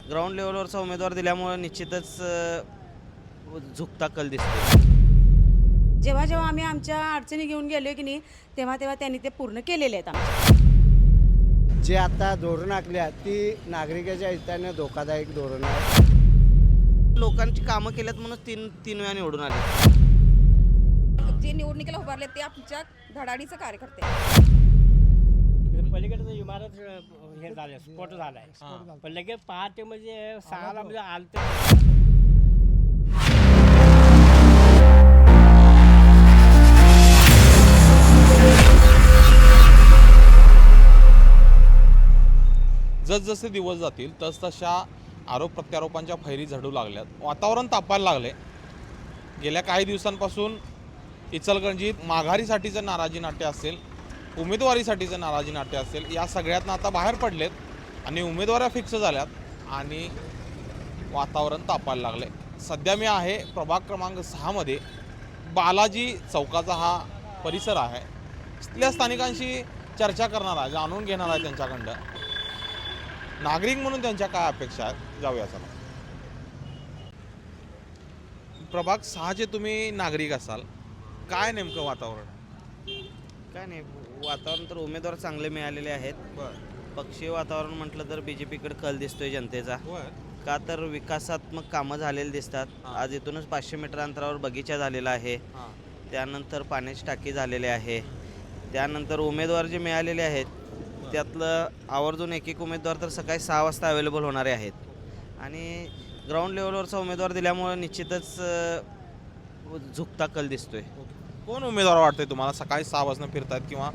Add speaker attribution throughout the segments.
Speaker 1: Ground लेवलवरचा उमेदवार दिल्यामुळे निश्चितच झुकता कल दिसतो.
Speaker 2: जेव्हा जेव्हा आम्ही आमच्या अडचणी घेऊन गेलो की नाही तेव्हा तेव्हा त्यांनी ते पूर्ण केलेले आहेत आमच्या.
Speaker 3: जे आता धोरण आखल्या ती नागरिकाच्या हिताने धोकादायक धोरण आहे.
Speaker 1: लोकांची कामं केल्यात म्हणून तीन वेळा निवडून आले.
Speaker 4: जे निवडणुकीला उभारले ते आमच्या धडाडीचं कार्यकर्ते.
Speaker 5: पलीकडे इमारत हे झाले स्फोट झालाय पण लगेच पहाटे म्हणजे 6ला म्हणजे आलं.
Speaker 6: जसजसे दिवस जातील तसतशा आरोप प्रत्यारोपांच्या फैरी झडू लागल्यात. वातावरण तापायला लागले. गेल्या काही दिवसांपासून इचलकरंजीत माघारीसाठीचं नाराजी नाट्य असेल, उमेदवारीसाठीचं नाराजी नाट्य असेल, या सगळ्यातनं आता बाहेर पडलेत आणि उमेदवाऱ्या फिक्स झाल्यात आणि वातावरण तापायला लागले. सध्या मी आहे प्रभाग क्रमांक 6मध्ये. बालाजी चौकाचा हा परिसर आहे. इथल्या स्थानिकांशी चर्चा करणार आहे, जाणून घेणार आहे त्यांच्याकडं नागरिक म्हणून त्यांच्या काय अपेक्षा आहेत. जाऊया चला. प्रभाग 6चे तुम्ही नागरिक असाल, काय नेमकं वातावरण आहे?
Speaker 1: काय नाही, वातावरण तर उमेदवार चांगले मिळालेले आहेत. पक्षीय वातावरण म्हटलं तर BJPकडे कल दिसतोय जनतेचा. का तर विकासात्मक कामं झालेली दिसतात. आज इथूनच 500 मीटर अंतरावर बगीचा झालेला आहे. त्यानंतर पाण्याची टाकी झालेली आहे. त्यानंतर उमेदवार जे मिळालेले आहेत त्यातलं आवर्जून एक उमेदवार तर सकाळी 6 वाजता अवेलेबल होणारे आहेत आणि ग्राउंड लेवलवरचा उमेदवार दिल्यामुळे निश्चितच झुकता कल दिसतोय.
Speaker 6: कोण उमेदवार वाटते तुम्हाला सकाळी 6 वाजता फिरतात किंवा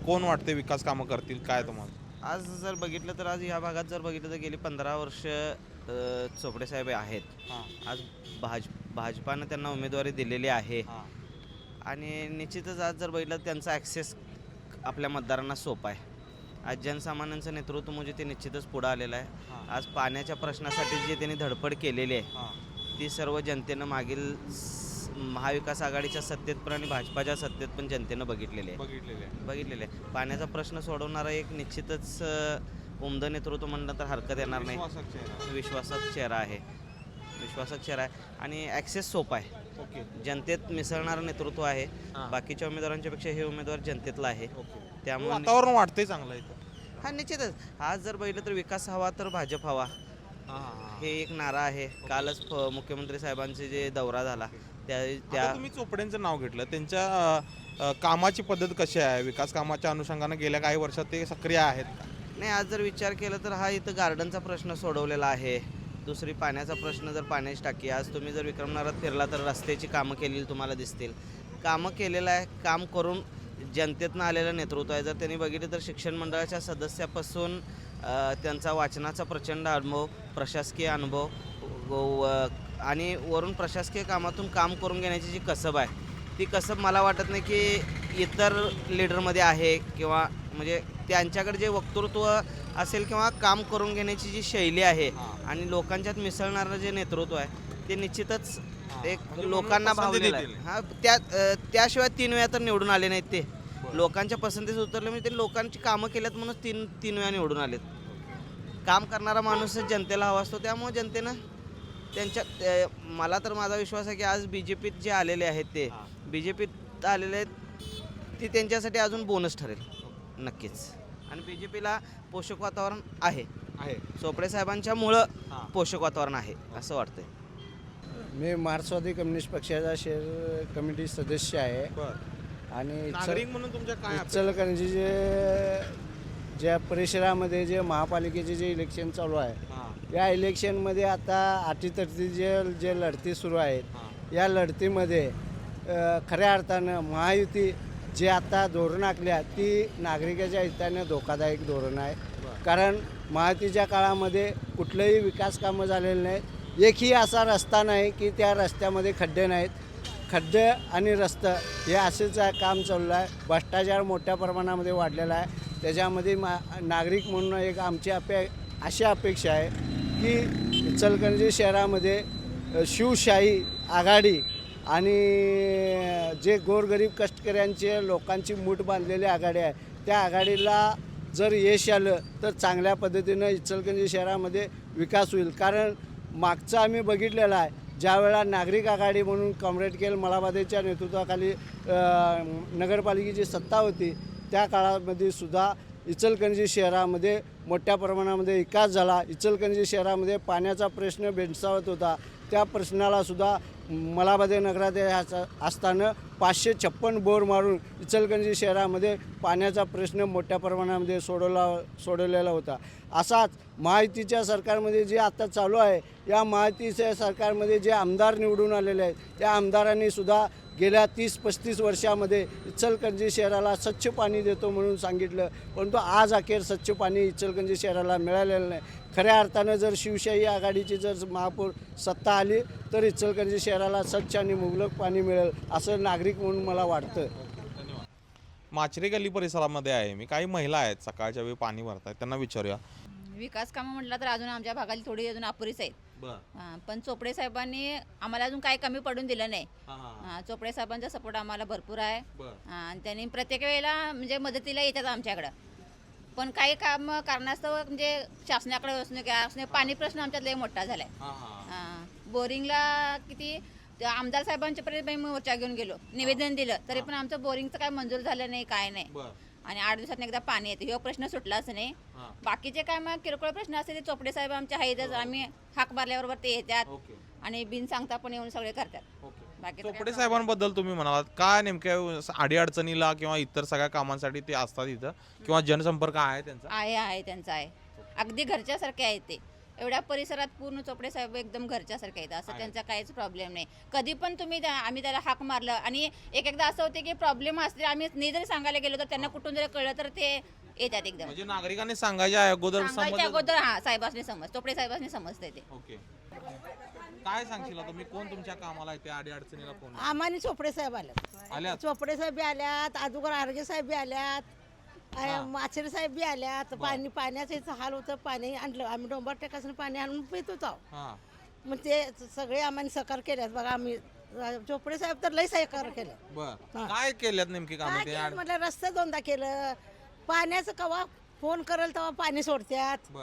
Speaker 6: कोण वाटते विकास कामं करतील काय तुम्हाला?
Speaker 1: आज जर बघितलं तर आज या भागात जर बघितलं तर गेली 15 वर्ष चोपडे साहेब आहेत. आज भाजपानं त्यांना उमेदवारी दिलेली आहे आणि निश्चितच आज जर बघितलं त्यांचा ॲक्सेस आपल्या मतदारांना सोपा आहे. आज जनसामान्यांचं नेतृत्व म्हणजे ते निश्चितच पुढं आलेलं आहे. आज पाण्याच्या प्रश्नासाठी जे त्यांनी धडपड केलेली आहे ती सर्व जनतेनं मागील महाविकास आघाडीच्या सत्तेत पण आणि भाजपाच्या सत्तेत पण जनतेनं बघितलेले आहे. पाण्याचा प्रश्न सोडवणारा एक निश्चितच उमदं नेतृत्व म्हणलं तर हरकत येणार नाही. विश्वासाचा चेहरा आहे आणि ॲक्सेस सोपा आहे. जनतेत मिसळणारं नेतृत्व आहे. बाकीच्या उमेदवारांच्या पेक्षा हे उमेदवार जनतेतला आहे. त्यामुळे
Speaker 6: वातावरण वाटतंय चांगलं इथं.
Speaker 1: हा निश्चितच आज जर बघितलं तर विकास हवा तर भाजप हवा हे एक नारा आहे. कालच मुख्यमंत्री साहेबांचे जे दौरा झाला
Speaker 6: आता तुम्ही चोपड्यांचं नाव घेतलं, त्यांच्या कामाची पद्धत कशी आहे? विकास कामाच्या अनुषंगानं गेल्या काही वर्षात ते सक्रिय आहेत.
Speaker 1: नाही, आज जर विचार केला तर हा इथं गार्डनचा प्रश्न सोडवलेला आहे. दुसरी पाण्याचा प्रश्न, जर पाण्याची टाकी, आज तुम्ही जर विक्रमनगरात फिरला तर रस्त्याची कामं केलेली तुम्हाला दिसतील. कामं केलेलं आहे, काम करून जनतेतनं आलेलं नेतृत्व आहे. जर त्यांनी बघितलं तर शिक्षण मंडळाच्या सदस्यापासून त्यांचा वाचनाचा प्रचंड अनुभव, प्रशासकीय अनुभव आणि वरून प्रशासकीय कामातून काम करून घेण्याची जी कसब आहे ती कसब मला वाटत नाही की इतर लीडरमध्ये आहे किंवा म्हणजे त्यांच्याकडे जे वक्तृत्व असेल किंवा काम करून घेण्याची जी शैली आहे आणि लोकांच्यात मिसळणारं जे नेतृत्व आहे ते निश्चितच एक लोकांना भावलेलं आहे. त्याशिवाय 3 वेळा तर निवडून आले नाहीत. ते लोकांच्या पसंतीस उतरले म्हणजे ते लोकांची कामं केल्यात म्हणून तीन वेळा निवडून आलेत. काम करणारा माणूसच जनतेला हवा असतो. त्यामुळे जनतेनं त्यांच्या मला तर माझा विश्वास आहे की आज BJPत जे आलेले आहेत ते BJPत आलेले आहेत ती त्यांच्यासाठी अजून बोनस ठरेल नक्कीच. आणि BJPला पोषक वातावरण आहे. चोपडे साहेबांच्यामुळं पोषक वातावरण आहे असं वाटतंय.
Speaker 3: मी मार्क्सवादी कम्युनिस्ट पक्षाचा शहर कमिटी सदस्य आहे आणि
Speaker 6: नागरिक म्हणून तुमच्या काय
Speaker 3: इचलकरंजी ज्या परिसरामध्ये जे महापालिकेचे जे इलेक्शन चालू आहे या इलेक्शनमध्ये आता अटीतटी जे लढती सुरू आहेत या लढतीमध्ये खऱ्या अर्थानं महायुती जे आता धोरण आखल्या ती नागरिकाच्या हिताने धोकादायक धोरण आहे. कारण महायुतीच्या काळामध्ये कुठलंही विकास कामं झालेलं नाही. एकही असा रस्ता नाही की त्या रस्त्यामध्ये खड्डे नाहीत. खड्डे आणि रस्तं हे असेच काम चाललं आहे. भ्रष्टाचार मोठ्या प्रमाणामध्ये वाढलेला आहे. त्याच्यामध्ये नागरिक म्हणून एक आमची अशी अपेक्षा आहे की इचलकरंजी शहरामध्ये शिवशाही आघाडी आणि जे गोरगरीब कष्टकऱ्यांचे लोकांची मूठ बांधलेली आघाडी आहे त्या आघाडीला जर यश आलं तर चांगल्या पद्धतीनं इचलकरंजी शहरामध्ये विकास होईल. कारण मागचं आम्ही बघितलेलं आहे, ज्यावेळा नागरिक आघाडी म्हणून कॉम्रेड के एल मलाबादेच्या नेतृत्वाखाली नगरपालिकेची सत्ता होती, त्या काळामध्ये सुद्धा इचलकरंजी शहरामध्ये मोठ्या प्रमाणामध्ये विकास झाला. इचलकरंजी शहरामध्ये पाण्याचा प्रश्न भेडसावत होता. त्या प्रश्नाला सुद्धा मलाबादे नगराध्यक्ष असताना 556 बोर मारून इचलकरंजी शहरामध्ये पाण्याचा प्रश्न मोठ्या प्रमाणामध्ये सोडवलेला होता. असाच महायुतीच्या सरकारमध्ये जे आता चालू आहे, या महायुतीच्या सरकारमध्ये जे आमदार निवडून आलेले आहेत, त्या आमदारांनी सुद्धा गेल्या 30-35 वर्षामध्ये इचलकरंजी शहराला स्वच्छ पाणी देतो म्हणून सांगितलं, परंतु आज अखेर स्वच्छ पाणी इचलकरंजी शहराला मिळालेलं नाही. खऱ्या अर्थानं जर शिवशाही आघाडीची जर महापौर सत्ता आली तर इचलकरंजी शहराला स्वच्छ आणि मुबलक पाणी मिळेल असं नागरिक म्हणून मला वाटतं.
Speaker 6: धन्यवाद. माचरे गल्ली परिसरामध्ये आहे मी. काही महिला आहेत सकाळच्या वेळी पाणी भरतायत, त्यांना विचारूया.
Speaker 7: विकास कामं म्हटलं तर अजून आमच्या भागाला थोडी अजून अपुरीच आहेत. पण चोपडे साहेबांनी आम्हाला अजून काही कमी पडून दिलं नाही. चोपडे साहेबांचा सपोर्ट आम्हाला भरपूर आहे. आणि त्यांनी प्रत्येक वेळेला म्हणजे मदतीला येतात आमच्याकडं. पण काही काम कारणास्तव म्हणजे शासनाकडे असणे पाणी प्रश्न आमच्यात लय मोठा झालाय. बोरिंगला किती आमदार साहेबांच्या पर्यंत मोर्चा घेऊन गेलो, निवेदन दिलं, तरी पण आमचं बोरिंगचं काय मंजूर झालं नाही, काय नाही. आणि 8 दिवसात एकदा पाणी येते, हा प्रश्न सुटलाच नाही. बाकीचे काय मग किरकोळ प्रश्न असते ते चोपडे साहेब आमच्या आहेतच. आम्ही हाक मारल्याबरोबर ते येतात आणि बिन सांगता पण येऊन सगळे करतात. बाकी
Speaker 6: चोपडे साहेबांबद्दल तुम्ही म्हणालात, काय नेमक्या अडीअडचणीला किंवा इतर सगळ्या कामांसाठी ते असतात इथं, किंवा जनसंपर्क आहे त्यांचा?
Speaker 7: आहे त्यांचा आहे. अगदी घरच्यासारखे आहेत ते. एवढ्या परिसरात पूर्ण चोपडे साहेब एकदम घरच्यासारखे आहेत. असं त्यांचा काहीच प्रॉब्लेम नाही. कधी पण तुम्ही आम्ही त्याला हाक मारलं, आणि एकदा असं होते की प्रॉब्लेम असते, आम्ही नाही जरी सांगायला गेलो तर त्यांना कुठून जरी कळलं तर ते येतात एकदम.
Speaker 6: म्हणजे नागरिकांनी सांगायच्या अगोदर
Speaker 7: अगोदर साहेबांनी चोपडे साहेबांनी समजते ते.
Speaker 6: ओके. काय सांगशील तुम्ही, कोण तुमच्या कामाला येते, अडीअडचणीला कोण?
Speaker 8: आम्हाला चोपडे साहेब आल्यात. चोपडे साहेब बी आल्यात, अगोदर आरगे साहेब बी आल्यात, माचरे साहेब बी आल्यात. पाण्याचं इथं हाल होतं, पाणी आणलं आम्ही डोंबर टेकासून पाणी आणून पित होतो. मग ते सगळे आम्हाला सहकार केल्यात बघा. आम्ही चोपडे साहेब तर लई सहकार केलं.
Speaker 6: काय केल्यात नेमकी कामं?
Speaker 8: म्हटलं रस्ता 2दा केलं, पाण्याचं कवा फोन करेल तेव्हा पाणी सोडतात,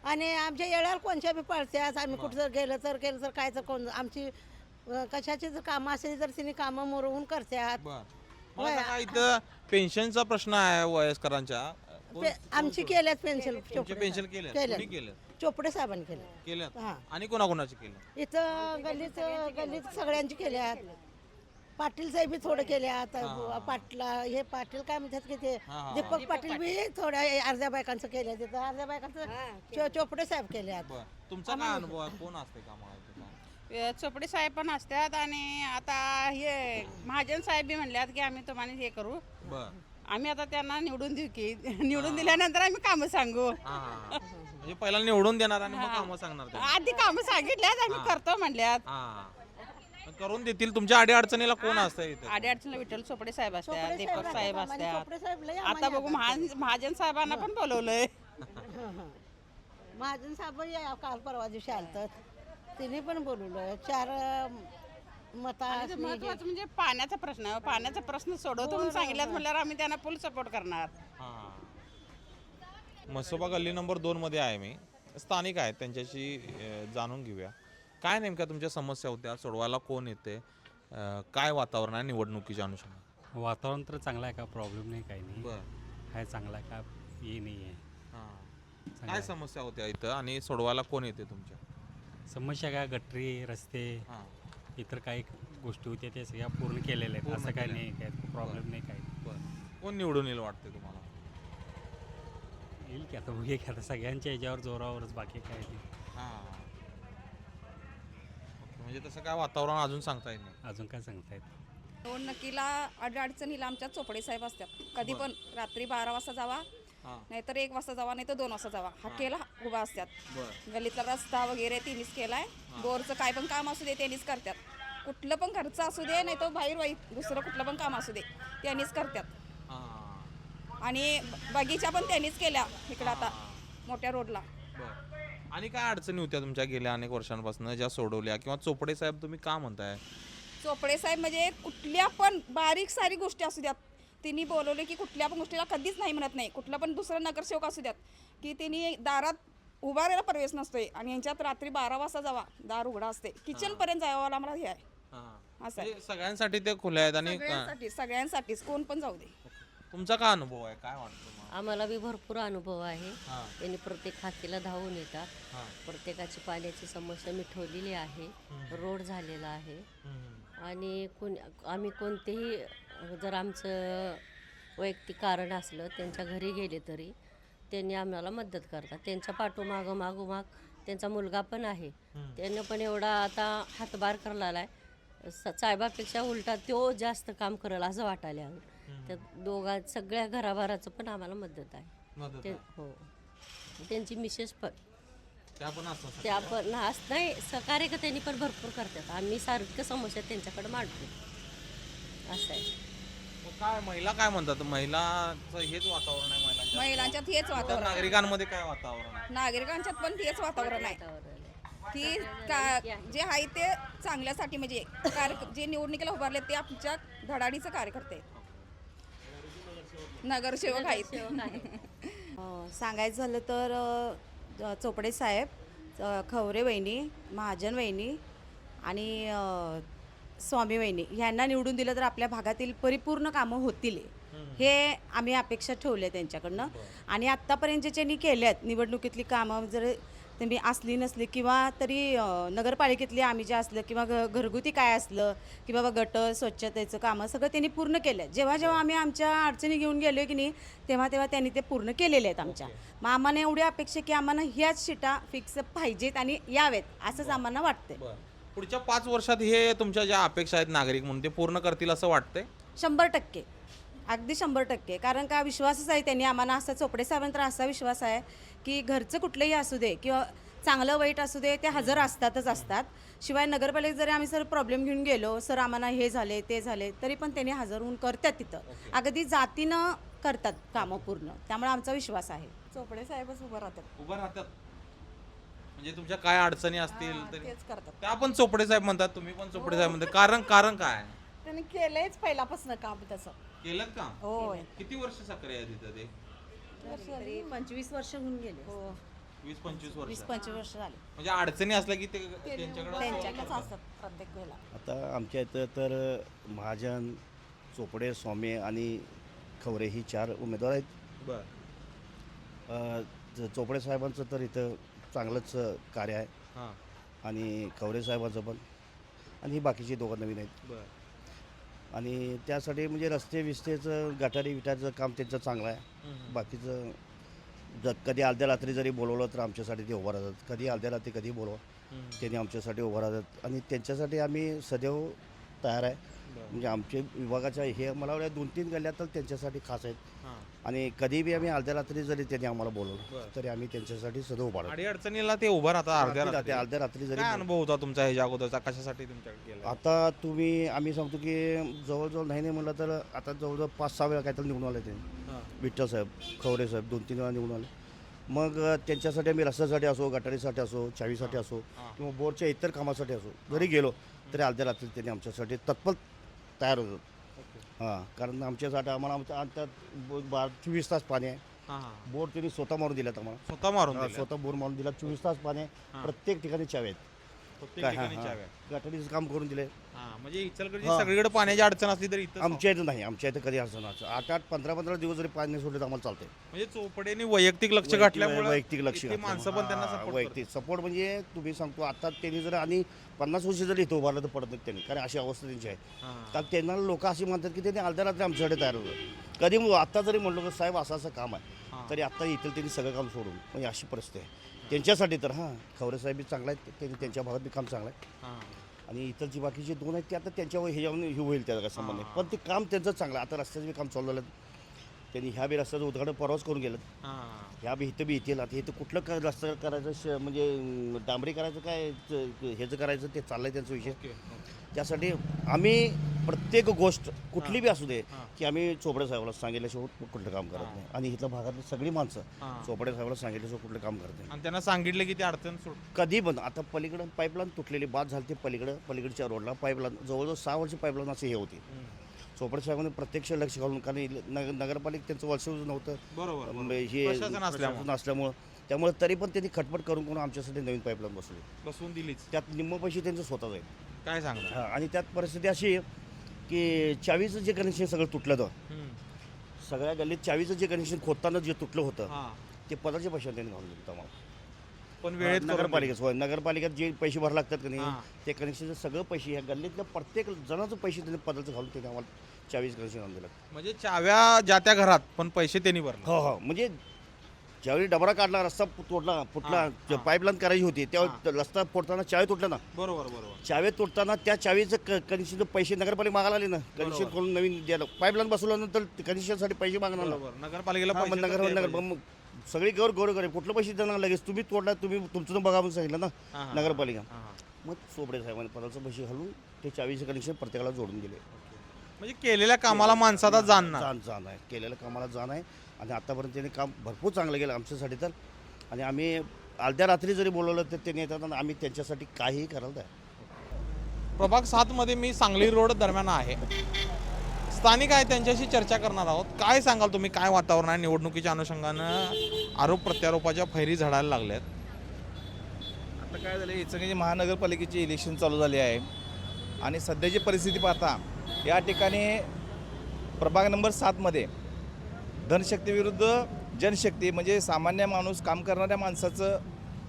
Speaker 8: आणि आमच्या येळाला कोणत्या बी पळतात. आम्ही कुठं जर गेलं तर काय तर कोण आमची कशाची जर कामं असेल तर तिने कामं मुरवून करतात.
Speaker 6: इथं पेन्शनचा प्रश्न आहे वयस्करांच्या.
Speaker 8: आमची केल्यात पेन्शन.
Speaker 6: पेन्शन केलं
Speaker 8: चोपडे साहेबांनी
Speaker 6: केलं. आणि कोणाकोणाची केलं?
Speaker 8: इथं गल्लीत सगळ्यांची केल्यात. पाटील साहेब बी थोडं केल्यात. पाटील काय म्हणतात की ते दीपक पाटील बी थोड्या अर्ध्या बायकांचं केल्या. तिथं अर्ध्या बायकांचं चोपडे साहेब केल्यात.
Speaker 6: तुमचा काय अनुभव आहे, कोण असते कामाला?
Speaker 9: चोपडे साहेब पण असतात, आणि आता हे महाजन साहेब बी म्हणल्यात की आम्ही तुम्हाला हे करू. आम्ही आता त्यांना निवडून देऊ की, निवडून दिल्यानंतर आम्ही कामं सांगू.
Speaker 6: म्हणजे पहिला निवडून देणार आणि मग कामं सांगणार?
Speaker 9: आधी कामं सांगितल्यात, आम्ही करतो म्हणल्यात.
Speaker 6: करून देतील. तुमच्या अडीअडचणीला कोण असतं?
Speaker 9: अडीअडचणीला विठ्ठल चोपडे साहेब असतात, दीपक साहेब असतात. आता बघू महाजन साहेबांना पण बोलवलंय.
Speaker 8: महाजन साहेब काल परवा दिवशी आलत, तिने पण बोलवलं. 4
Speaker 9: महत्वाचं म्हणजे पाण्याचा प्रश्न सोडवतो म्हणून सांगितल्यात म्हणल्यावर आम्ही त्यांना फुल सपोर्ट करणार.
Speaker 6: मसोबा गल्ली नंबर 2 मध्ये आहे मी. स्थानिक आहेत, त्यांच्याशी जाणून घेऊया काय नेमक्या तुमच्या समस्या होत्या, सोडवायला कोण येते, काय वातावरण आहे निवडणुकीच्या अनुषंगाने?
Speaker 10: वातावरण तर चांगलं आहे, का प्रॉब्लेम नाही, काही नाही आहे, चांगला आहे, का हे नाही आहे.
Speaker 6: काय समस्या होत्या इथं आणि सोडवायला कोण येते तुमच्या?
Speaker 10: समस्या काय, गटरी, रस्ते, इतर काही गोष्टी होत्या त्या सगळ्या पूर्ण केलेल्या आहेत. असं काही नाही, काय प्रॉब्लेम नाही काही.
Speaker 6: कोण निवडून येईल वाटते तुम्हाला?
Speaker 10: येईल की आता बघूया की, आता सगळ्यांच्या याच्यावर जोरावरच, बाकी काय नाही.
Speaker 6: म्हणजे तसं काय वातावरण अजून सांगता येत नाही?
Speaker 10: अजून काय सांगता येत?
Speaker 4: निवडणुकीला अडचणीला आमच्या चोपडे साहेब असतात. कधी पण रात्री 12 वाजता जावा, नाहीतर 1 वाजता जावा, नाही तर 2 वाजता जावा. हाकेला उभा असतात. गल्लीतला रस्ता वगैरे त्यांनीच केलाय. बोरचं काय पण काम असू दे त्यांनीच करतात. कुठलं पण खर्च असू दे, नाही तर बाहेर दुसरं कुठलं पण काम असू दे त्यांनीच करतात. आणि बगीचा पण त्यांनीच केल्या इकडं आता मोठ्या रोडला.
Speaker 6: आणि काय अडचणी होत्या तुमच्या गेल्या अनेक वर्षांपासून ज्या सोडवल्या, किंवा चोपडे साहेब तुम्ही का म्हणताय?
Speaker 4: चोपडे साहेब म्हणजे कुठल्या पण बारीक सारी गोष्टी असू द्यात, तिने बोलवले की कुठल्या पण गोष्टीला कधीच नाही म्हणत नाही. कुठला पण दुसरा नगरसेवक असू द्यात की तिने दारात उभारायला प्रवेश नसतोय आणि यांच्यात रात्री 12 वाजता जावा दार उघडा असते किचनपर्यंत जावं आम्हाला हे आहे असं आहे.
Speaker 6: म्हणजे सगळ्यांसाठी ते खुले आहेत आणि
Speaker 4: सगळ्यांसाठीच कोण पण जाऊ दे.
Speaker 6: तुमचा काय अनुभव आहे, काय वाटतं तुम्हाला?
Speaker 11: आम्हाला बी भरपूर अनुभव आहे.
Speaker 6: हां.
Speaker 11: त्यांनी प्रत्येक हातीला धावून येतात.
Speaker 6: हां.
Speaker 11: प्रत्येकाची पाण्याची समस्या मिटवलेली आहे. रोड झालेला आहे.
Speaker 6: हम्म.
Speaker 11: आणि आम्ही कोणतेही जर आमचं वैयक्तिक कारण असलं त्यांच्या घरी गेले तरी त्यांनी आम्हाला मदत करतात. त्यांच्या मागोमाग त्यांचा मुलगा पण आहे. त्यानं पण एवढा आता हातभार करलेला आहे. साहेबापेक्षा उलटा तो जास्त काम करेल असं वाटायला हवं. त्या सगळ्या घराभराचं पण आम्हाला मदत आहे. हो, त्यांची मिसेस पण त्या पण नाही सहकार्य का त्यांनी पण भरपूर करतात. आम्ही सारखं समस्या त्यांच्याकडे मांडतो असं आहे.
Speaker 6: मग काय महिला काय म्हणतात? महिलाचं हेच वातावरण आहे,
Speaker 4: महिलांच्यात हेच वातावरण,
Speaker 6: नागरिकांमध्ये काय वातावरण आहे?
Speaker 4: नागरिकांच्यात पण तेच वातावरण आहे की जे आहे ते चांगल्यासाठी म्हणजे जे निवडणुकीला उभारले ते आमच्या धडाडीचं कार्यकर्ते आहेत. नगरसेवक आहेत.
Speaker 2: सांगायचं झालं तर चोपडे साहेब, खवरे वहिनी, महाजन वहिनी आणि स्वामी वहिनी ह्यांना निवडून दिलं तर आपल्या भागातील परिपूर्ण कामं होतील हे आम्ही अपेक्षा ठेवली आहे त्यांच्याकडनं. आणि आत्तापर्यंत जे त्यांनी केल्यात निवडणुकीतली कामं जर तुम्ही असली नसली किंवा तरी नगरपालिकेतली आम्ही जे असलं किंवा घरगुती काय असलं की बाबा गटर स्वच्छतेचं कामं सगळं त्यांनी पूर्ण केलं आहे. जेव्हा आम्ही आमच्या अडचणी घेऊन गेलो की नाही तेव्हा त्यांनी ते पूर्ण केलेले आहेत आमच्या. मग आम्हाला एवढी अपेक्षा की आम्हाला ह्याच शिटा फिक्स पाहिजेत आणि यावेत असंच आम्हाला वाटतंय.
Speaker 6: पुढच्या 5 वर्षात हे तुमच्या ज्या अपेक्षा आहेत नागरिक म्हणून ते पूर्ण करतील असं वाटतंय?
Speaker 2: 100%, अगदी 100%. कारण का विश्वासच आहे त्यांनी आम्हाला असा चोपडे साहेबांचा असा विश्वास आहे की घरचं कुठलंही असू दे किंवा चांगलं वाईट असू दे ते हजर असतात. शिवाय नगरपालिकेत जरी आम्ही सर प्रॉब्लेम घेऊन गेलो सर आम्हाला हे झाले ते झाले तरी पण त्यांनी हजर होऊन करतात तिथं. अगदी जातीनं करतात कामं पूर्ण. त्यामुळे आमचा विश्वास आहे
Speaker 4: चोपडे साहेबच उभं राहतात.
Speaker 6: म्हणजे तुमच्या काय अडचणी असतील तरी
Speaker 4: तेच करतात.
Speaker 6: त्या पण चोपडे साहेब म्हणतात, तुम्ही पण चोपडे साहेब म्हणतात. कारण काय
Speaker 8: त्यांनी केलंयच पहिल्यापासून काम तसं.
Speaker 6: केलं काम?
Speaker 2: होय.
Speaker 6: किती वर्ष सक्रिय आहे तिथं ते?
Speaker 2: 25 वर्ष होऊन गेले.
Speaker 6: 20-25 वर्ष.
Speaker 2: 20-25 वर्ष झाले.
Speaker 6: म्हणजे अडचणी असल्या की ते त्यांच्याकडे
Speaker 2: असतात प्रत्येक वेळेला.
Speaker 3: आता आमच्या इथं तर महाजन, चोपडे, स्वामी आणि खवरे ही 4 उमेदवार आहेत. चोपडे साहेबांचं तर इथं चांगलंच कार्य आहे. आणि खवरे साहेबांचं पण आणि ही बाकीची दोघं नवीन आहेत. आणि त्यासाठी म्हणजे रस्ते विस्तेचं गटारी विटाचं काम त्यांचं चांगलं आहे. बाकीचं कधी अर्ध्या रात्री जरी बोलवलं तर आमच्यासाठी ते उभं राहतात. कधी अर्ध्या रात्री कधी बोलवा त्यांनी आमच्यासाठी उभं राहतात. आणि त्यांच्यासाठी आम्ही सदैव तयार आहे. म्हणजे आमच्या विभागाच्या हे मला वाटतं 2-3 गल्ल्या तर त्यांच्यासाठी खास आहेत. आणि कधी बी आम्ही अर्ध्या रात्री जरी त्यांनी आम्हाला बोलवलं तरी आम्ही त्यांच्यासाठी सदैव उभा राहतो.
Speaker 6: अडचणीला ते उभं राहतात
Speaker 3: अर्ध्या रात्री जरी.
Speaker 6: काय अनुभव होता तुमचा ह्याच्या अगोदरचा, कशासाठी तुमच्याकडे गेला?
Speaker 3: आता आम्ही सांगतो की जवळजवळ नाही म्हटलं तर आता जवळजवळ 5-6 वेळा काहीतरी निवडून आले ते. विठ्ठल साहेब, खवरे साहेब 2-3 वेळा निवडून आले. मग त्यांच्यासाठी आम्ही रस्त्यासाठी असो, गटारीसाठी असो, चावीसाठी असो किंवा बोरच्या इतर कामासाठी असो जरी गेलो तरी अर्ध्या रात्री त्यांनी आमच्यासाठी तत्पर तयार होतात. कारण आमच्यासाठी आम्हाला 24 तास पाणी आहे. बोर त्यांनी स्वतः मारून दिल्यात आम्हाला. स्वतः बोर मारून दिला. 24 तास पाणी आहे. प्रत्येक ठिकाणी चावे आहेत. गटारीचं काम करून दिले.
Speaker 6: म्हणजे इचलकरंजी सगळीकडे पाण्याची अडचण असली तरी
Speaker 3: आमच्या इथं नाही. आमच्या इथं कधी अडचण असं 8-8, 15-15 दिवस जरी पाणी सोडले तर आम्हाला चालते.
Speaker 6: म्हणजे चोपडेने वैयक्तिक लक्ष घातल्यामुळे
Speaker 3: वैयक्तिक लक्ष
Speaker 6: माणसं पण त्यांना
Speaker 3: वैयक्तिक सपोर्ट म्हणजे तुम्ही सांगतो आता त्यांनी जर आणि 50 वर्ष जरी इथं उभारलं तर पडत नाही त्यांनी. कारण अशी अवस्था त्यांची आहे. तर त्यांना लोक अशी म्हणतात की त्यांनी अर्ध्या रात्री आमच्याकडे तयार होतं. कधी आता जरी म्हणलो की साहेब असं काम आहे तरी आता येतील त्यांनी सगळं काम सोडून. म्हणजे अशी परिस्थिती आहे त्यांच्यासाठी. तर खवरे साहेब बी चांगला आहेत. त्यांनी त्यांच्या भागात बी काम चांगलं आहे. आणि इतरची बाकीचे 2 आहेत ते आता त्यांच्यावर हे जाऊन हे होईल त्याचा काय संबंध नाही. पण ते काम त्यांचं चांगलं आहे. आता रस्त्याचं बी काम चालू झालं. त्यांनी ह्या बी रस्त्याचं उद्घाटन परवाच करून गेलं. ह्या बी इथं बी येतील. आता इथं कुठलं काय रस्ता करायचं म्हणजे डांबरी करायचं काय ह्याचं करायचं ते चाललं आहे त्यांचा विषय. त्यासाठी आम्ही प्रत्येक गोष्ट कुठली बी असू दे की आम्ही चोपडे साहेबाला सांगितल्याशिवाय कुठलं काम करत नाही. आणि इथल्या भागातली सगळी माणसं चोपडे साहेबाला सांगितल्याशिवाय कुठलं काम करत नाही.
Speaker 6: आणि त्यांना सांगितलं की ते अडचण
Speaker 3: कधी पण. आता पलीकडं पाईपलाईन तुटलेली बाद झाली. ते पलीकडच्या रोडला पाईपलाईन जवळजवळ 6 वर्ष पाईपलाईन असे हे होती. चोपडे साहेबांनी प्रत्यक्ष लक्ष घालून कारण नगरपालिका त्यांचं वर्ष नव्हतं.
Speaker 6: बरोबर
Speaker 3: हे नसल्यामुळं
Speaker 12: त्यामुळे तरी पण त्यांनी खटपट करून आमच्यासाठी नवीन पाईपलाईन
Speaker 6: बसवून दिलीच.
Speaker 12: त्यात निम्म पैसे त्यांचं स्वतःच आहे.
Speaker 6: काय सांगता?
Speaker 12: आणि त्यात परिस्थिती अशी आहे की चावीचं जे कनेक्शन सगळं तुटलं होतं, सगळ्या गल्लीत चावीचं जे कनेक्शन खोदताना जे तुटलं होतं ते पदाचे पैसे त्यांनी घालून दिलं आम्हाला.
Speaker 6: पण वेळेत
Speaker 12: नगरपालिकेत जे पैसे भरावे लागतात की नाही ते कनेक्शनचे सगळं पैसे ह्या गल्लीतल्या प्रत्येक जणाचं पैसे त्यांनी पदाचं घालून त्यांनी आम्हाला चावीचं कनेक्शन आणून दिलं.
Speaker 6: म्हणजे चाव्या ज्या त्या घरात पण पैसे त्यांनी भरले.
Speaker 12: हो म्हणजे ज्यावेळी डबरा काढला, रस्ता फुटला पाईपलाईन करायची होती त्यावेळी रस्ता फोडताना चावी तुटला ना.
Speaker 6: बरोबर.
Speaker 12: चावी तुटताना त्या चावीचं कनेक्शनचे पैसे नगरपालिका मागायला आले ना. कनेक्शन करून नवीन द्यायला पाईपलाईन बसवल्यानंतर कनेक्शनसाठी पैसे मागणार ना.
Speaker 6: नगरपालिकेला
Speaker 12: मग सगळी गोर करे कुठलं पैसे देणार लगेच. तुम्ही तोडला, तुम्ही तुमचं बघा म्हणून सांगितलं ना नगरपालिका. मग चोपडे साहेबांनी पदाचे पैसे घालून ते चावीचं कनेक्शन प्रत्येकाला जोडून दिले.
Speaker 6: म्हणजे केलेल्या कामाला माणसाचा जाण
Speaker 12: आहे. केलेल्या कामाला जाण आहे. आणि आतापर्यंत त्यांनी काम भरपूर चांगलं केलं आमच्यासाठी तर. आणि आम्ही अर्ध्या रात्री जरी बोलवलं तर त्यांनी येतात आणि आम्ही त्यांच्यासाठी काहीही करायला तयार.
Speaker 6: प्रभाग 7मध्ये मी सांगली रोड दरम्यान आहे. स्थानिक आहे, त्यांच्याशी चर्चा करणार आहोत. काय सांगाल तुम्ही, काय वातावरण आहे? निवडणुकीच्या अनुषंगानं आरोप प्रत्यारोपाच्या फैरी झडायला लागल्यात.
Speaker 13: आता काय झालं, इचलकरंजी महानगरपालिकेची इलेक्शन चालू झाली आहे आणि सध्याची परिस्थिती पाहता या ठिकाणी प्रभाग नंबर 7मध्ये धनशक्ती विरुद्ध जनशक्ती म्हणजे सामान्य माणूस, काम करणाऱ्या माणसाचं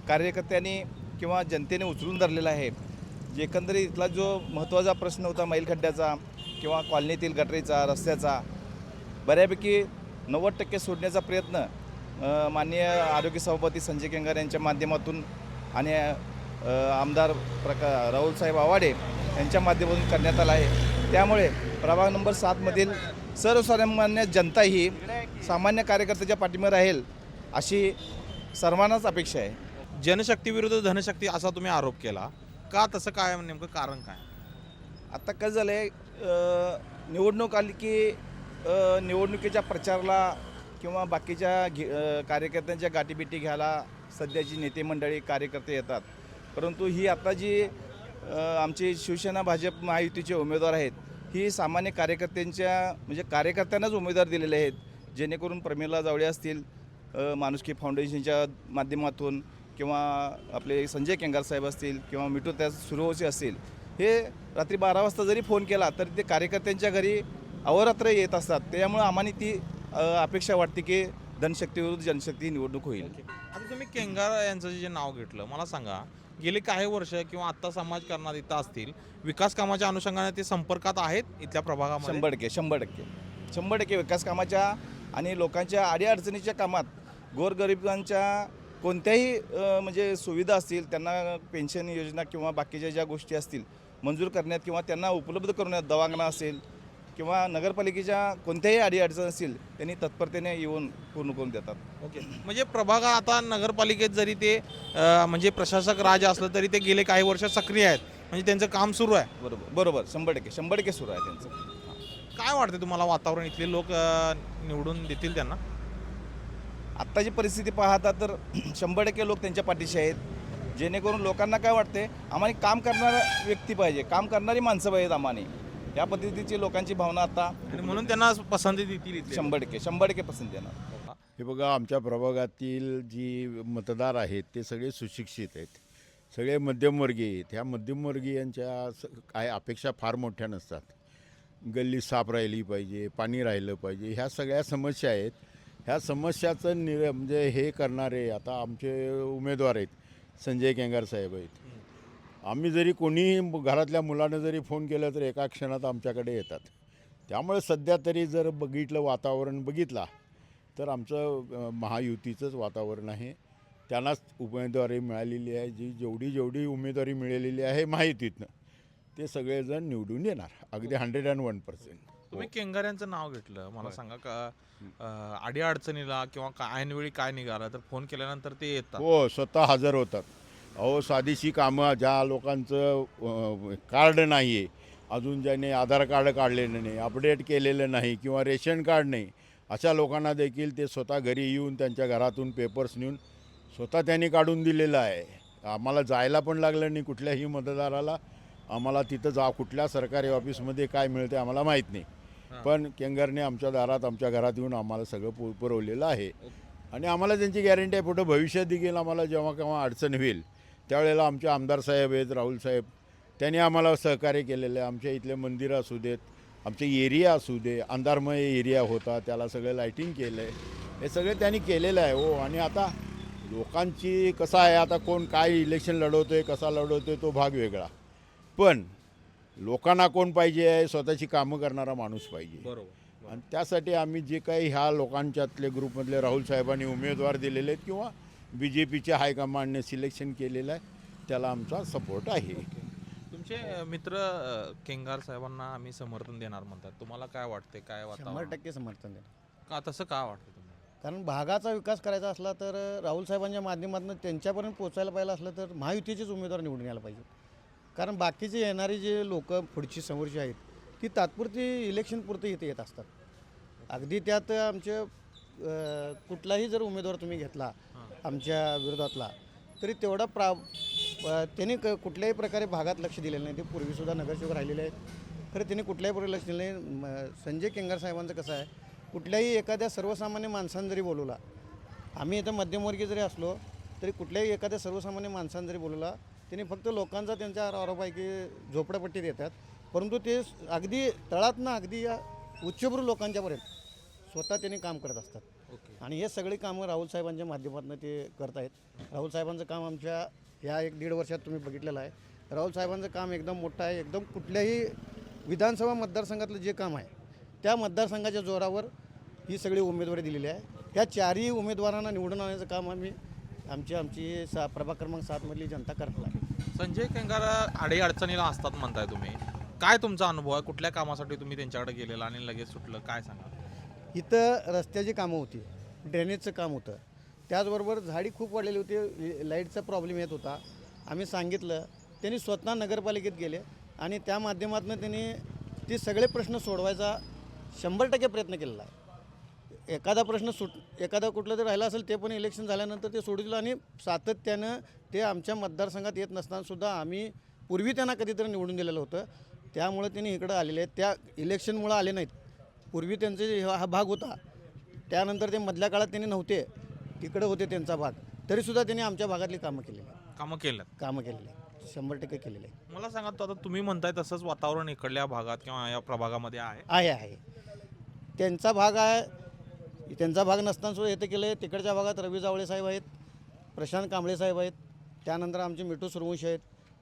Speaker 13: कार्यकर्त्यांनी किंवा जनतेने उचलून धरलेलं आहे. जे एकंदरीत इथला जो महत्त्वाचा प्रश्न होता मैलखड्ड्याचा किंवा कॉलनीतील गटरीचा, रस्त्याचा, बऱ्यापैकी 90% सोडण्याचा प्रयत्न माननीय आरोग्य सभापती संजय केंगार यांच्या माध्यमातून आणि आमदार राहुलसाहेब आवाडे यांच्या माध्यमातून करण्यात आला आहे. त्यामुळे प्रभाग नंबर 7मधील सर्वसामान्य जनता ही सामान्य कार्यकर्त्याच्या पाठीमागे राहील अशी सर्वांनाच अपेक्षा आहे.
Speaker 6: जनशक्ती विरुद्ध धनशक्ती असा तुम्ही आरोप केला का? तसं काय नेमकं कारण काय?
Speaker 13: आता कसं झालं आहे, निवडणूक आली की निवडणुकीच्या प्रचाराला किंवा बाकीच्या कार्यकर्त्यांच्या गाठीबिटी घ्यायला सध्याची नेते मंडळी कार्यकर्ते येतात. परंतु ही आता जी आमची शिवसेना भाजप महायुतीचे उमेदवार आहेत ही सामान्य कार्यकर्त्यांच्या म्हणजे कार्यकर्त्यांनाच उमेदवार दिलेले आहेत. जेणेकरून प्रमिला जावळे असतील माणुसकी फाउंडेशनच्या माध्यमातून किंवा आपले संजय केंगार साहेब असतील किंवा मिठू त्या सुरवशी असतील, हे रात्री 12 वाजता जरी फोन केला तरी ते कार्यकर्त्यांच्या घरी अहोरात्र येत असतात. त्यामुळे आम्हाला ती अपेक्षा वाटते की धनशक्ती विरुद्ध जनशक्ती निवडणूक होईल.
Speaker 6: आता तुम्ही केंगार यांचं जे नाव घेतलं, मला सांगा गेली काही वर्ष किंवा आत्ता समाजकारणात इथं असतील विकास कामाच्या अनुषंगाने ते संपर्कात आहेत इथल्या प्रभागामध्ये?
Speaker 13: 100% विकास कामाच्या आणि लोकांच्या अडीअडचणीच्या कामात गोरगरिबांच्या कोणत्याही म्हणजे सुविधा असतील, त्यांना पेन्शन योजना किंवा बाकीच्या ज्या गोष्टी असतील मंजूर करण्यात किंवा त्यांना उपलब्ध करण्यात, दवाखाना असेल किंवा नगरपालिकेच्या कोणत्याही अडीअडचण असतील त्यांनी तत्परतेने येऊन पूर्ण करून देतात.
Speaker 6: ओके. म्हणजे प्रभाग आता नगरपालिकेत जरी ते म्हणजे प्रशासक राज असलं तरी ते गेले काही वर्ष सक्रिय आहेत, म्हणजे त्यांचं काम सुरू आहे.
Speaker 13: बरोबर 100% सुरू आहे त्यांचं.
Speaker 6: काय वाटतं तुम्हाला वातावरण, इथले लोक निवडून देतील त्यांना?
Speaker 13: आत्ताची परिस्थिती पाहता तर 100% लोक त्यांच्या पाठीशी आहेत. जेणेकरून लोकांना काय वाटते, आम्हाला काम करणारा व्यक्ती पाहिजे, काम करणारी माणसं पाहिजेत आम्हाला. या पद्धतीची लोकांची भावना आता
Speaker 6: आणि म्हणून त्यांना पसंती देतील.
Speaker 13: 100% पसंती देणार.
Speaker 14: हे बघा, आमच्या प्रभागातील जी मतदार आहेत ते सगळे सुशिक्षित आहेत, सगळे मध्यमवर्गीय आहेत. ह्या मध्यमवर्गीयांच्या काय अपेक्षा फार मोठ्या नसतात. गल्ली साफ राहिली पाहिजे, पाणी राहिलं पाहिजे, ह्या सगळ्या समस्या आहेत. ह्या समस्याचं म्हणजे हे करणारे आता आमचे उमेदवार आहेत, संजय केंगार साहेब आहेत. आम्ही जरी कोणीही घरातल्या मुलानं जरी फोन केला तर एका क्षणात आमच्याकडे येतात. त्यामुळे सध्या तरी जर बघितलं, वातावरण बघितला तर आमचं महायुतीचंच वातावरण आहे. त्यांनाच उमेदवारी मिळालेली आहे. जेवढी उमेदवारी मिळालेली आहे महायुतीतनं ते सगळेजण निवडून येणार, अगदी 101%.
Speaker 6: तुम्ही केंगार यांचं नाव घेतलं, मला सांगा का अडीअडचणीला किंवा ऐनवेळी काय निघालं तर फोन केल्यानंतर ते येतात?
Speaker 14: हो, स्वतः हजर होतात. अहो, साधीशी कामं, ज्या लोकांचं कार्ड नाही आहे, अजून ज्याने आधार कार्ड काढलेलं नाही, अपडेट केलेलं नाही किंवा रेशन कार्ड नाही, अशा लोकांना देखील ते स्वतः घरी येऊन त्यांच्या घरातून पेपर्स नेऊन स्वतः त्यांनी काढून दिलेलं आहे. आम्हाला जायला पण लागलं नाही कुठल्याही मतदाराला. आम्हाला तिथं कुठल्या सरकारी ऑफिसमध्ये काय मिळते आम्हाला माहीत नाही, पण केंगारने आमच्या दारात, आमच्या घरात येऊन आम्हाला सगळं पुरवलेलं आहे. आणि आम्हाला त्यांची गॅरंटी आहे पुढं भविष्यात देखील आम्हाला जेव्हा केव्हा अडचण होईल त्यावेळेला आमचे आमदार साहेब आहेत, राहुल साहेब, त्यांनी आम्हाला सहकार्य केलेलं आहे. आमच्या इथले मंदिरं असू देत, आमचे एरिया असू दे, अंधारमय एरिया होता त्याला सगळं लाईटिंग केलं आहे, हे सगळे त्यांनी केलेलं आहे हो. आणि आता लोकांची कसं आहे, आता कोण काय इलेक्शन लढवतो आहे, कसा लढवतो आहे तो भाग वेगळा, पण लोकांना कोण पाहिजे आहे, स्वतःची कामं करणारा माणूस पाहिजे.
Speaker 6: बरोबर.
Speaker 14: आणि त्यासाठी आम्ही जे काही ह्या लोकांच्यातले ग्रुपमधले राहुल साहेबांनी उमेदवार दिलेले आहेत किंवा BJPच्या हायकमांडने सिलेक्शन केलेलं आहे त्याला आमचा सपोर्ट आहे.
Speaker 6: तुमचे मित्र केंगार साहेबांना आम्ही समर्थन देणार म्हणतात, तुम्हाला काय वाटते, काय वातावरण?
Speaker 3: 100% समर्थन देणार.
Speaker 6: का तसं का वाटतं तुम्हाला?
Speaker 3: कारण भागाचा विकास करायचा असला तर राहुल साहेबांच्या माध्यमातून त्यांच्यापर्यंत पोचायला पाहिजे असलं तर महायुतीचेच उमेदवार निवडून यायला पाहिजे. कारण बाकीचे येणारी जे लोक पुढची समोरची आहेत ती तात्पुरती इलेक्शनपुरती इथे येत असतात. अगदी त्यात आमचे कुठलाही जर उमेदवार तुम्ही घेतला आमच्या विरोधातला तरी तेवढा त्यांनी कुठल्याही प्रकारे भागात लक्ष दिलेलं नाही. ते पूर्वीसुद्धा नगरसेवक राहिलेले आहेत, खरं त्यांनी कुठल्याही प्रकारे लक्ष दिलं नाही. संजय केंगार साहेबांचं कसं आहे, कुठल्याही एखाद्या सर्वसामान्य माणसानं जरी बोलवला, आम्ही इथं मध्यमवर्गीय जरी असलो तरी कुठल्याही एखाद्या सर्वसामान्य माणसानं जरी बोलवला त्यांनी फक्त लोकांचा त्यांच्या आरोप आहे की झोपडपट्टीत येतात, परंतु ते अगदी तळातनं अगदी या उच्चभ्रू लोकांच्यापर्यंत स्वतः त्यांनी काम करत असतात. आणि हे सगळी कामं राहुल साहेबांच्या माध्यमातून ते करत आहेत. राहुल साहेबांचं काम आमच्या या 1-1.5 वर्षात तुम्ही बघितलेलं आहे. राहुल साहेबांचं काम एकदम मोठं आहे. एकदम कुठल्याही विधानसभा मतदारसंघातलं जे काम आहे त्या मतदारसंघाच्या जोरावर ही सगळी उमेदवारी दिलेली आहे. ह्या 4ही उमेदवारांना निवडून आणण्याचं काम आमची प्रभाग क्रमांक 7मधली जनता करणार आहे.
Speaker 6: संजय केंगार अडीअडचणीला असतात म्हणताय तुम्ही, काय तुमचा अनुभव आहे, कुठल्या कामासाठी तुम्ही त्यांच्याकडे गेलेला आणि लगेच सुटलं, काय सांगा?
Speaker 3: इथं रस्त्याची कामं होती, ड्रेनेजचं काम होतं, त्याचबरोबर झाडी खूप वाढलेली होती, लाईटचा प्रॉब्लेम येत होता. आम्ही सांगितलं, त्यांनी स्वतः नगरपालिकेत गेले आणि त्या माध्यमातून त्यांनी ते सगळे प्रश्न सोडवायचा 100% प्रयत्न केलेला आहे. एखादा प्रश्न एखादा कुठलं जर राहिला असेल ते पण इलेक्शन झाल्यानंतर ते सोडू दिलं आणि सातत्यानं ते आमच्या मतदारसंघात येत नसतानासुद्धा आम्ही पूर्वी त्यांना कधीतरी निवडून दिलेलं होतं, त्यामुळे त्यांनी इकडं आलेले आहेत. त्या इलेक्शनमुळं आले नाहीत, पूर्वी त्यांचे हा भाग होता, त्यानंतर ते मधल्या काळात त्यांनी नव्हते, तिकडं होते त्यांचा भाग, तरीसुद्धा त्यांनी आमच्या भागातली कामं केलेली आहे.
Speaker 6: कामं केलेली
Speaker 3: आहे 100% केलेलं आहे.
Speaker 6: मला सांगा, तो आता तुम्ही म्हणताय तसंच वातावरण इकडल्या भागात किंवा या प्रभागामध्ये आहे?
Speaker 3: आहे त्यांचा भाग आहे. त्यांचा भाग नसताना सुद्धा येथे केलं आहे. तिकडच्या भागात रवी जावळे साहेब आहेत, प्रशांत कांबळे साहेब आहेत, त्यानंतर आमचे मिठू सूर्यवंशी आहेत,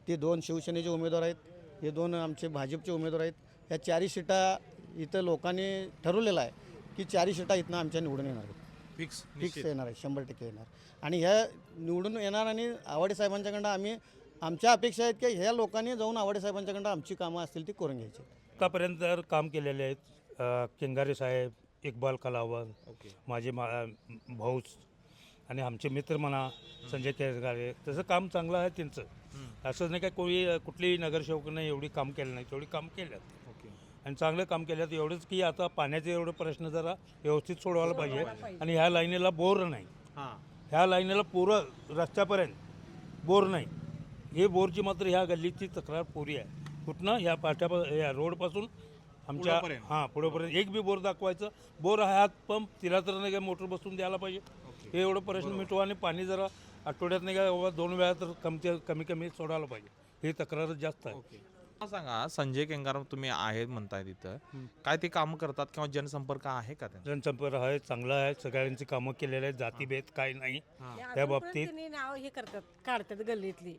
Speaker 3: ते 2 शिवसेनेचे उमेदवार आहेत, हे 2 आमचे भाजपचे उमेदवार आहेत. ह्या 4ही सीटा इथं लोकांनी ठरवलेलं आहे की 4ही सीटा इथनं आमच्या निवडून येणार आहेत. फिक्स येणार आहे, 100% येणार. आणि ह्या निवडून येणार आणि आवाडे साहेबांच्याकडं आमच्या अपेक्षा आहेत की ह्या लोकांनी जाऊन आवाडे साहेबांच्याकडं आमची कामं असतील ती करून घ्यायची.
Speaker 15: आतापर्यंत काम केलेले आहेत केंगारे साहेब, इक्बाल कलावन, माझे भाऊच आणि आमचे मित्र म्हणा संजय केंगारे, तसं काम चांगलं आहे त्यांचं. असं नाही काय कुठलीही नगरसेवकांनी एवढी काम केलं नाही, तेवढी काम केल्यात आणि चांगलं काम केल्यात. एवढंच की आता पाण्याचे एवढे प्रश्न जरा व्यवस्थित सोडवायला पाहिजे. आणि ह्या लाईनीला बोर नाही, ह्या लाईनीला पुरं रस्त्यापर्यंत बोर नाही. हे बोरची मात्र ह्या गल्लीची तक्रार पुरी आहे. कुठनं ह्या या रोडपासून आमच्या पुढेपर्यंत एक बी बोर दाखवायचं. बोर आहे हात पंप, तिला तर नाही काय मोटर बसून द्यायला पाहिजे. हे एवढं प्रश्न मिटवा आणि पाणी जरा आठवड्यात नाही का 2 वेळा तर कमी सोडायला पाहिजे. ही तक्रारच जास्त आहे.
Speaker 6: सांगा, संजय केंगार तुम्ही आहेत म्हणताय तिथं, काय ते कामं करतात किंवा जनसंपर्क आहे का त्यांचा?
Speaker 15: जनसंपर्क आहे, चांगला आहे, सगळ्यांची कामं केलेली आहेत, जातीभेद काही नाही त्या बाबतीत.
Speaker 8: नाव हे काढतात गल्लीतली.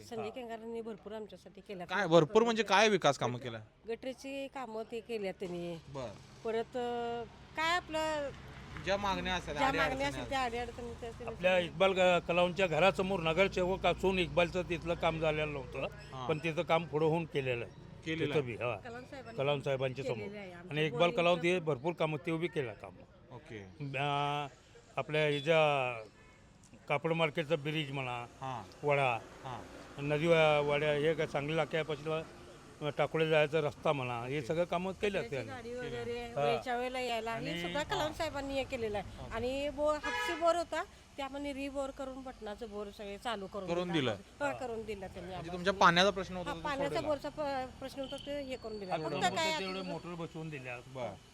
Speaker 8: संजय केंगारांनी भरपूर आमच्यासाठी केल्या.
Speaker 6: काय भरपूर म्हणजे काय विकास कामं केलं?
Speaker 8: गटरीची कामं ते केल्या त्यांनी. परत काय आपलं
Speaker 6: ज्या मागण्या असतात
Speaker 8: त्या अडीअडचणी
Speaker 15: आपल्या इक्बाल कलावंच्या घरासमोर नगरसेवक असून इक्बालचं तिथलं काम झालेलं नव्हतं, पण तिथं काम पुढं होऊन केलेलं आहे कलावंत साहेबांच्या समोर. आणि इक्बाल कलावंत हे भरपूर कामं ते बी केलं काम. आपल्या ह्याच्या कापड मार्केटचा ब्रिज म्हणा, वडा नदी वाड्या, हे काय सांगली नाक्यापासून टाकोडे जायचा रस्ता म्हणा, हे सगळं कामं केलं
Speaker 8: वेळच्या वेळेला यायला आणि सुद्धा कलाम साहेबांनी हे केलेलं आहे. आणि हापसी बोर होता त्यामध्ये रिबोर करून बटनाचं बोर सगळे चालू करून दिलं त्यांनी.
Speaker 6: तुमच्या पाण्याचा प्रश्न होता,
Speaker 8: पाण्याचा बोरचा प्रश्न होता ते हे करून दिला. फक्त काय
Speaker 15: तेवढे मोटर बसवून दिल्या.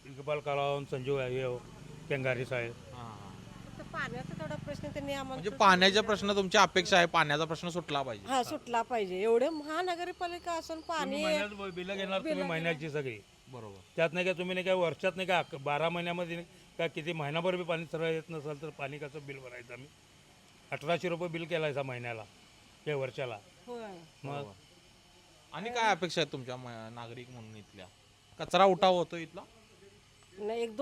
Speaker 15: इक्बाल कलावंत, संजू केंगारे साहेब
Speaker 8: पाण्याचा तेवढा प्रश्न त्यांनी
Speaker 6: म्हणजे
Speaker 8: आम्हाला
Speaker 6: पाण्याचा प्रश्न तुमची अपेक्षा आहे, पाण्याचा प्रश्न सुटला पाहिजे.
Speaker 8: हा सुटला पाहिजे. एवढे महानगरपालिका असून पाणी
Speaker 15: बिलं घेणार तुम्ही महिन्याची सगळी,
Speaker 6: बरोबर.
Speaker 15: त्यात नाही का तुम्ही नाही काय वर्षात नाही का 12 महिन्यामध्ये काय किती महिनाभर बी पाणी सरळ येत नसेल तर पाणी कसं बिल भरायचं आम्ही? 1800 रुपये बिल केलायचा महिन्याला हे वर्षाला. मग
Speaker 6: आणि काय अपेक्षा आहे तुमच्या नागरिक म्हणून इथल्या? कचरा उठाव होतो इथला?
Speaker 8: नाही, एक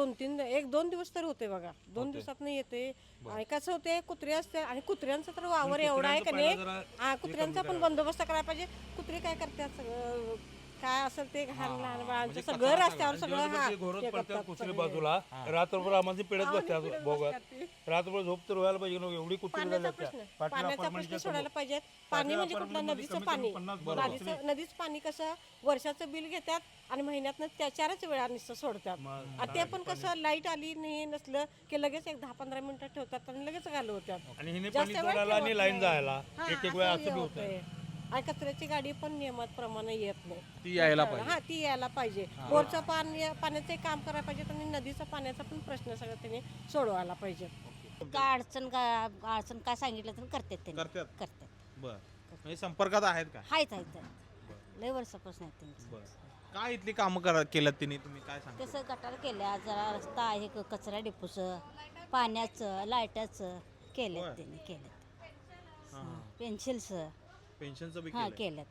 Speaker 8: दोन दिवस तर होते बघा. 2 दिवसात नाही येते. आणि कसं होते, कुत्रे असते आणि कुत्र्यांचा तर वावर एवढा आहे का नाही. हा, कुत्र्यांचा पण बंदोबस्त करायला पाहिजे. कुत्रे काय करतात, सगळं काय असेल ते घाण लहान बाळांचं सगळं रस्त्यावर सगळं हा
Speaker 15: घोरत
Speaker 8: हे
Speaker 15: पडतात
Speaker 8: करतात
Speaker 15: कुत्रे
Speaker 8: सगळे.
Speaker 15: बाजूला, रात्रभर आम्हाला पिढत बसतात भोगात. रात्रभर झोप तर व्हायला पाहिजे ना, एवढी कुत्री
Speaker 8: पाण्याचा प्रश्न सोडायला पाहिजे. पाणी म्हणजे कुठलं, नदीचं पाणी. नदीचं पाणी कसं वर्षाचं बिल घेतात आणि महिन्यातनं 4च वेळा नुसतं सोडतात. आणि ते पण कसं लाईट आली नाही नसलं की लगेच एक 10-15 मिनिटं ठेवतात आणि लगेच घालवतात.
Speaker 15: आणि हिने
Speaker 8: जास्त
Speaker 15: पाणी
Speaker 8: वेळ
Speaker 15: सोडायला आणि
Speaker 8: ठेवत
Speaker 15: लाईन
Speaker 8: नाही.
Speaker 15: जायला
Speaker 8: हा,
Speaker 15: एक वेळा
Speaker 8: असं
Speaker 15: असं बी
Speaker 8: होतंय.
Speaker 15: होतं.
Speaker 8: आणि कचऱ्याची गाडी पण नियमात प्रमाणे येत नाही.
Speaker 6: ती यायला पाहिजे.
Speaker 8: हा, ती यायला पाहिजे. बोरचं पाण्याचं काम करायला पाहिजे आणि नदीचा पाण्याचा पण प्रश्न सगळं त्यांनी सोडवायला पाहिजे.
Speaker 11: काय अडचण काय सांगितलं तर करतात त्यांनी.
Speaker 6: करतात? बर. म्हणजे संपर्कात आहेत का?
Speaker 11: आहेत लय वर्षापासून आहेत त्यांची.
Speaker 6: बर. काय इथली कामं केल्यात तिने, तुम्ही काय सांगता?
Speaker 11: कसं गटार केल्या, जरा रस्ता आहे, कचरा डिपोचं, पाण्याचं, लाईटाचं केल्यात त्यांनी केल्यात. पेन्शिलचं
Speaker 6: पेन्शनचं बी
Speaker 11: हा
Speaker 6: केलंय?
Speaker 11: केल्यात.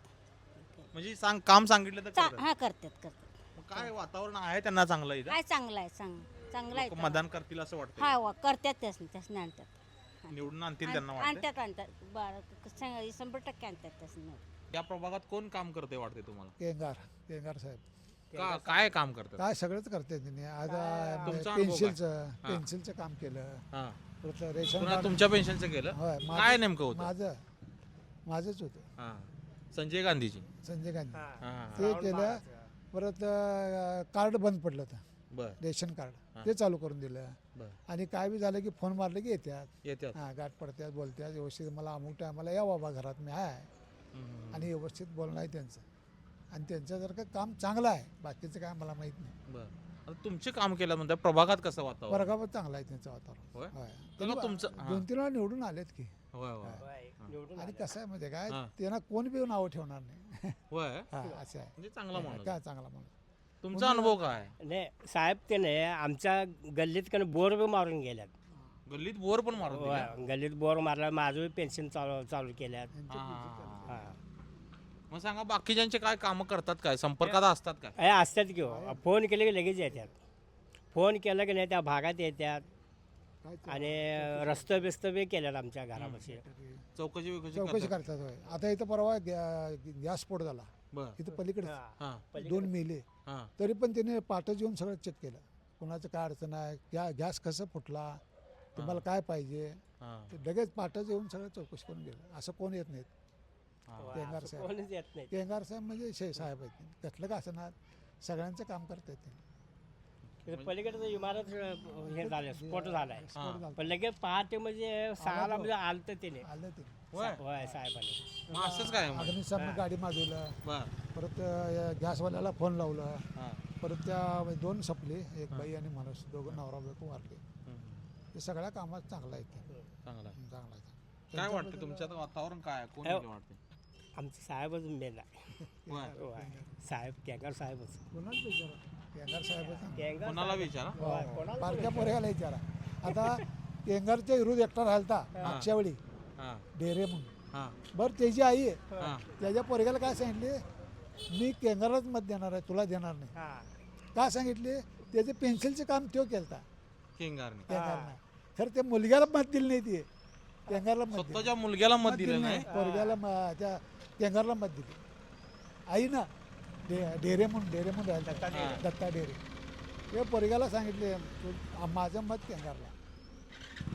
Speaker 6: म्हणजे काम सांगितलं तर करतात?
Speaker 11: हा करतात.
Speaker 6: मग काय वातावरण आहे त्यांना चांगलं इथं?
Speaker 11: काय चांगलं आहे चांगलं आहे.
Speaker 6: लोकं मतदान करतील असं वाटतं?
Speaker 11: हा करतात त्यासनी आणतात.
Speaker 6: निवडून आणतील त्यांना वाटतं?
Speaker 11: आणतात 100% आणतात त्यासनी.
Speaker 6: या प्रभागात कोण काम करते वाटते तुम्हाला?
Speaker 3: केंगार साहेब
Speaker 6: काय काम करतात?
Speaker 3: काय सगळंच करते त्यांनी. आज
Speaker 6: तुमचा अनुभव काय?
Speaker 3: पेन्सिलचं काम केलं.
Speaker 6: हा.
Speaker 3: परत रेशन
Speaker 6: पुन्हा
Speaker 3: कार्ड.
Speaker 6: तुमच्या पेन्शनचं केलं?
Speaker 3: होय,
Speaker 6: काय नेमकं होतं?
Speaker 3: माझंच होतं.
Speaker 6: हा. संजय गांधीजी.
Speaker 3: संजय गांधी
Speaker 6: हा.
Speaker 3: ते केलं. परत कार्ड बंद पडलं होतं,
Speaker 6: बर.
Speaker 3: रेशन कार्ड ते चालू करून दिलं.
Speaker 6: बर.
Speaker 3: आणि काय बी झालं की फोन मारलं की येतात.
Speaker 6: येतात.
Speaker 3: हां, गाठ पडतात, बोलतात व्यवस्थित. मला अमुक टायमाला या बाबा घरात मी आहे. आणि व्यवस्थित बोलणं आहे त्यांचं. आणि त्यांचं जर का काम चांगलं आहे, बाकीचं काय मला माहीत नाही.
Speaker 6: बर. आता तुमचे काम केलं म्हणतात, प्रभागात कसं वातावरण?
Speaker 3: वर्गावर चांगलं आहे त्यांचं वातावरण.
Speaker 6: होय?
Speaker 3: होय.
Speaker 6: त्यांना तुमचं
Speaker 3: 2-3 वेळा निवडून आलेत की.
Speaker 6: होय.
Speaker 3: आणि कसं आहे म्हणजे काय,
Speaker 6: हां.
Speaker 3: त्यांना कोण बी नावं ठेवणार नाही.
Speaker 6: होय.
Speaker 3: हा, असं आहे.
Speaker 6: म्हणजे चांगला माणूस.
Speaker 3: काय चांगला माणूस.
Speaker 6: तुमचा अनुभव काय?
Speaker 5: नाही साहेब ते नाही, आमच्या गल्लीत कण बोर बी मारून गेल्यात.
Speaker 6: गल्लीत बोर पण मारून दिले?
Speaker 5: होय, गल्लीत बोर मारला. माझं पेन्शन चालू केल्यात.
Speaker 6: हा. मग सांगा, बाकीच्यांचे काय कामं करतात, काय संपर्कात असतात काय?
Speaker 5: हे असतात की हो, फोन केले की लगेच येतात. फोन केलं की नाही त्या भागात येतात. आणि रस्ते बिस्त बी केल्यात आमच्या घरापाशी.
Speaker 6: चौकशी
Speaker 3: करतात. होय. आता इथं परवा गॅस स्फोट झाला.
Speaker 6: बर.
Speaker 3: इथं पलीकडे
Speaker 6: हा.
Speaker 3: 2 मेले.
Speaker 6: हा.
Speaker 3: तरी पण त्याने पाठच येऊन सगळं चेक केलं. कोणाचं काय अडचण आहे, गॅस कसं फुटला, तुम्हाला काय पाहिजे, ते लगेच पाठच येऊन सगळं चौकशी करून गेलं. असं कोण येत नाहीत. केंगार साहेब.
Speaker 5: कोणच येत नाही.
Speaker 3: केंगार साहेब म्हणजे साहेब आहेत. कसलं का असणार, सगळ्यांचं काम करतात ते.
Speaker 5: पलीकडचं इमारत हे झालं, स्फोट झालाय. पण लगेच पहाटे म्हणजे 6ला म्हणजे आलतं त्याने.
Speaker 3: आलं ते.
Speaker 5: होय साहेबांनी.
Speaker 6: मग असंच काय?
Speaker 3: अग्निशमन गाडी मागवलं.
Speaker 6: बर.
Speaker 3: परत गॅसवाल्याला फोन लावलं. परत त्या 2 सपले, एक बाई आणि माणूस, दोघं नवरा बायको वारले. हे सगळ्या कामात चांगलं आहे.
Speaker 6: चांगला
Speaker 3: चांगला आहे.
Speaker 6: काय वाटतं तुमच्यात वातावरण काय? कोण वाटतं?
Speaker 5: आमचे साहेबच मेन आहे. साहेब केंगार साहेबच.
Speaker 3: कोणाला विचारा, केंगार साहेब.
Speaker 6: कोणाला विचारा?
Speaker 3: पारख्या पोऱ्याला विचारा. आता केंगारच्या विरोध एकटा राहिलता मागच्या वेळी, डेरे म्हणून. बरं, त्याची आई आहे, त्याच्या पोरग्याला काय सांगितले, मी केंगारलाच मत देणार आहे, तुला देणार नाही. का सांगितले, त्याचे पेन्सिलचे काम तो केलता केंगारने. खरं त्या मुलग्याला मत दिलं नाही. ते केंगारला मत
Speaker 6: स्वतःच्या मुलग्याला मत दिलं नाही,
Speaker 3: पोरग्याला त्या केंगारला मत दिली. आई ना डेरे म्हणून राहिला, दत्ता डेरे. हे पोरग्याला सांगितले, माझं मत केंगारला.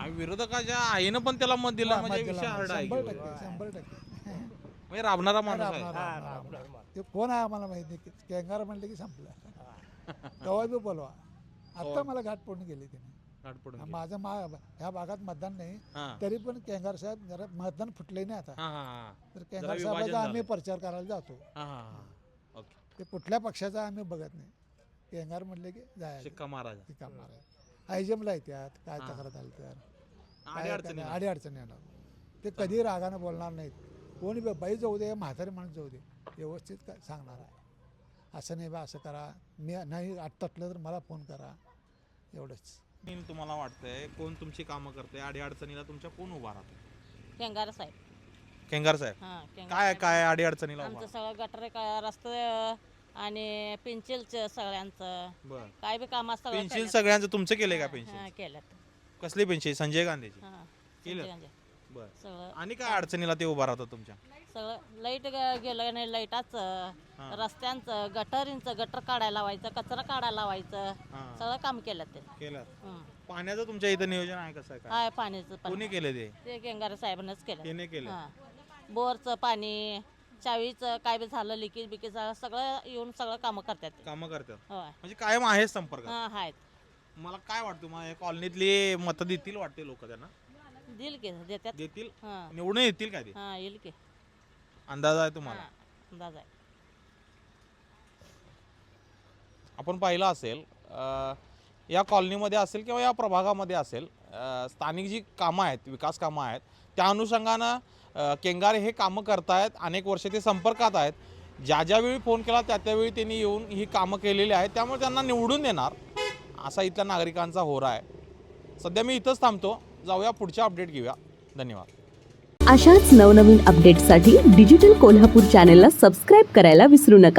Speaker 6: आणि विरोधकाच्या आईनं पण त्याला मत दिलं म्हणजे विषय हार्ड आहे.
Speaker 3: 100%
Speaker 6: म्हणजे राबणारा माणूस आहे.
Speaker 3: ते कोण आहे आम्हाला माहिती नाही. केंगार म्हणले की संपलं. कवा बी बोलवा. आता मला घाट पडून गेले त्याने. माझं ह्या भागात मतदान नाही, तरी पण केंगार साहेब जरा मतदान फुटले नाही आता. तर केंगार साहेबाचा आम्ही प्रचार करायला जातो. ते कुठल्या पक्षाचा आम्ही बघत नाही. केंगार म्हणले की जायचं.
Speaker 6: शिक्का मारायचा.
Speaker 3: आयजमला येतात, काय तक्रार आली तर.
Speaker 16: अडीअडचणी येणार. ते कधी रागानं बोलणार नाहीत. कोणी बाई जाऊ दे, म्हातारी माणूस जाऊ दे, व्यवस्थित काय सांगणार आहे. असं नाही बा असं करा, मी नाही तटलं तर मला फोन करा, एवढंच.
Speaker 6: तुम्हाला वाटतंय कोण तुमची कामं करते, अडीअडचणीला तुमच्या कोण उभा राहते?
Speaker 11: केंगार साहेब.
Speaker 6: केंगार साहेब. काय काय अडीअडचणीला उभा?
Speaker 11: आमचं सगळं गटर रस्ते आणि पेन्सिलचं सगळ्यांचं
Speaker 6: बरं.
Speaker 11: काय बी काम असतं
Speaker 6: पेन्सिल सगळ्यांचं तुमचं केलंय का पेन्सिल?
Speaker 11: केलं.
Speaker 6: कसली पेन्सिल? संजय गांधीची
Speaker 11: हां
Speaker 6: केलं. बरं.
Speaker 11: सगळं
Speaker 6: आणि काय अडचणीला ते उभा राहतात तुमच्या?
Speaker 11: सगळं लाईट गेलं नाही, लाईटाचं, रस्त्यांचं, गटर काढायला लावायचं, कचरा काढायला लावायचं, सगळं काम केलं ते.
Speaker 6: केलं. पाण्याचं तुमच्या इथं नियोजन आहे कसं आहे?
Speaker 11: आहे पाण्याचं.
Speaker 6: कोणी केलं ते?
Speaker 11: ते केंगारे साहेबांनाच केलं.
Speaker 6: केने केलं.
Speaker 11: हां बोरचं पाणी, चावीचं काय बी झालं, लिकेज बिकेज सगळं येऊन सगळं कामं करतात.
Speaker 6: कामं करतात
Speaker 11: होय.
Speaker 6: म्हणजे कायम आहे संपर्क.
Speaker 11: हां आहेत.
Speaker 6: मला काय वाटतं, मला कॉलनीतली मतं देतील वाटते लोक त्यांना?
Speaker 11: देतात.
Speaker 6: देतील.
Speaker 11: हां
Speaker 6: निवडून येतील काय ते?
Speaker 11: हां येईल की.
Speaker 6: अंदाज आहे तुम्हाला?
Speaker 11: अंदाज आहे.
Speaker 6: आपण पाहिलं असेल या कॉलनीमध्ये असेल किंवा या प्रभागामध्ये असेल, स्थानिक जी कामं आहेत, विकास कामं आहेत, त्या अनुषंगानं केंगारे हे कामं करतायत. अनेक वर्ष ते संपर्कात आहेत. ज्यावेळी फोन केला त्यावेळी त्यांनी येऊन ही कामं केलेली आहेत, त्यामुळे त्यांना निवडून देणार असा इथल्या नागरिकांचा होरा आहे. सध्या मी इथंच थांबतो. जाऊया पुढच्या अपडेट घेऊया. धन्यवाद.
Speaker 17: अशाच नवनवीन अपडेट्ससाठी डिजिटल कोल्हापूर चॅनेलला सबस्क्राईब करायला विसरू नका.